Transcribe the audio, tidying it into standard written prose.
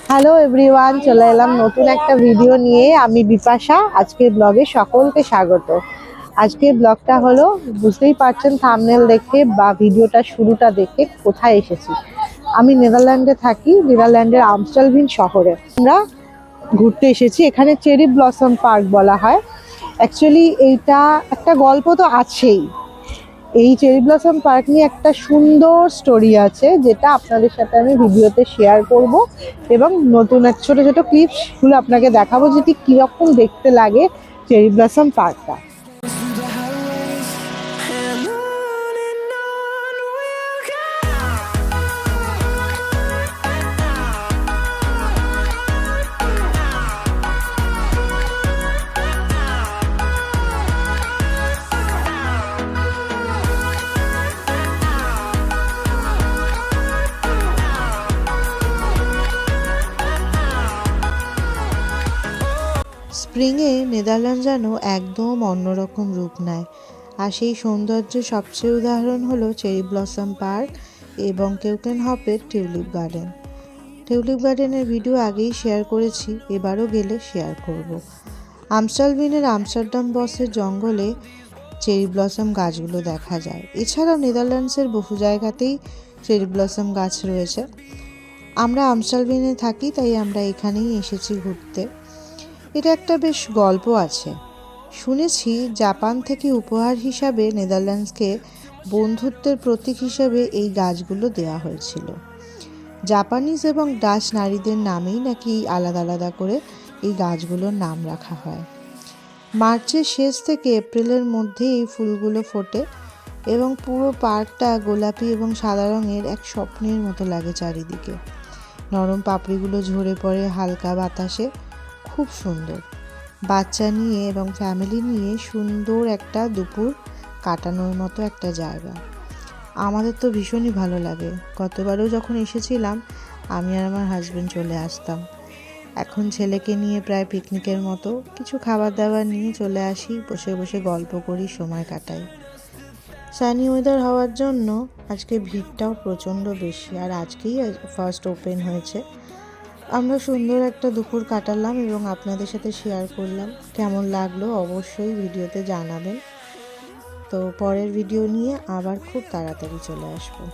Hello everyone, চলে এলাম নতুন একটা ভিডিও নিয়ে। আমি বিপাশা। আজকের ব্লগে সকলকে স্বাগত। আজকের ব্লগটা হলো, বুঝতেই পারছেন থাম্বনেল দেখে বা ভিডিওটা শুরুটা দেখে কোথায় এসেছি। আমি নেদারল্যান্ডে থাকি, নেদারল্যান্ডের আমস্টালভিন শহরে। আমরা ঘুরতে এসেছি। এখানে চেরি ব্লসম পার্ক বলা হয়। অ্যাকচুয়ালি এইটা একটা গল্প তো আছেই। এই চেরি ব্লসম পার্ক নিয়ে একটা সুন্দর স্টোরি আছে, যেটা আপনাদের সাথে আমি ভিডিওতে শেয়ার করব এবং নতুন এক ছোট ছোট ক্লিপসগুলো আপনাকে দেখাবো যে ঠিক কীরকম দেখতে লাগে চেরি ব্লসম পার্কটা। স্প্রিংয়ে নেদারল্যান্ড যেন একদম অন্যরকম রূপ নেয়, আর সেই সৌন্দর্যের সবচেয়ে উদাহরণ হলো চেরি ব্লসম পার্ক এবং কেউকেনহপের টিউলিপ গার্ডেন। টিউলিপ গার্ডেনের ভিডিও আগেই শেয়ার করেছি, এবারও গেলে শেয়ার করব। আমস্টালভিনের আমস্টারডাম বসের জঙ্গলে চেরি ব্লসম গাছগুলো দেখা যায়। এছাড়াও নেদারল্যান্ডসের বহু জায়গাতেই চেরি ব্লসম গাছ রয়েছে। আমরা আমস্টালভিনে থাকি, তাই আমরা এখানেই এসেছি ঘুরতে। এটা একটা বেশ গল্প আছে। শুনেছি জাপান থেকে উপহার হিসাবে নেদারল্যান্ডসকে বন্ধুত্বের প্রতীক হিসাবে এই গাছগুলো দেওয়া হয়েছিল। জাপানিজ এবং ডাচ নারীদের নামেই নাকি আলাদা আলাদা করে এই গাছগুলোর নাম রাখা হয়। মার্চের শেষ থেকে এপ্রিলের মধ্যে এই ফুলগুলো ফোটে এবং পুরো পার্কটা গোলাপি এবং সাদা রঙের এক স্বপ্নের মতো লাগে চারিদিকে। নরম পাপড়িগুলো ঝরে পড়ে হালকা বাতাসে, খুব সুন্দর। বাচ্চা নিয়ে এবং ফ্যামিলি নিয়ে সুন্দর একটা দুপুর কাটানোর মতো একটা জায়গা। আমাদের তো ভীষণই ভালো লাগে। গতবারও যখন এসেছিলাম, আমি আর আমার হাজব্যান্ড চলে আসতাম। এখন ছেলেকে নিয়ে প্রায় পিকনিকের মতো কিছু খাবার দাবার নিয়ে চলে আসি, বসে বসে গল্প করি, সময় কাটাই। সানি ওয়েদার হওয়ার জন্য আজকে ভিড়টাও প্রচণ্ড বেশি, আর আজকেই ফার্স্ট ওপেন হয়েছে। আমরা সুন্দর একটা দুপুর কাটালাম এবং আপনাদের সাথে শেয়ার করলাম। কেমন লাগলো অবশ্যই ভিডিওতে জানাবেন। তো পরের ভিডিও নিয়ে আবার খুব তাড়াতাড়ি চলে আসবো।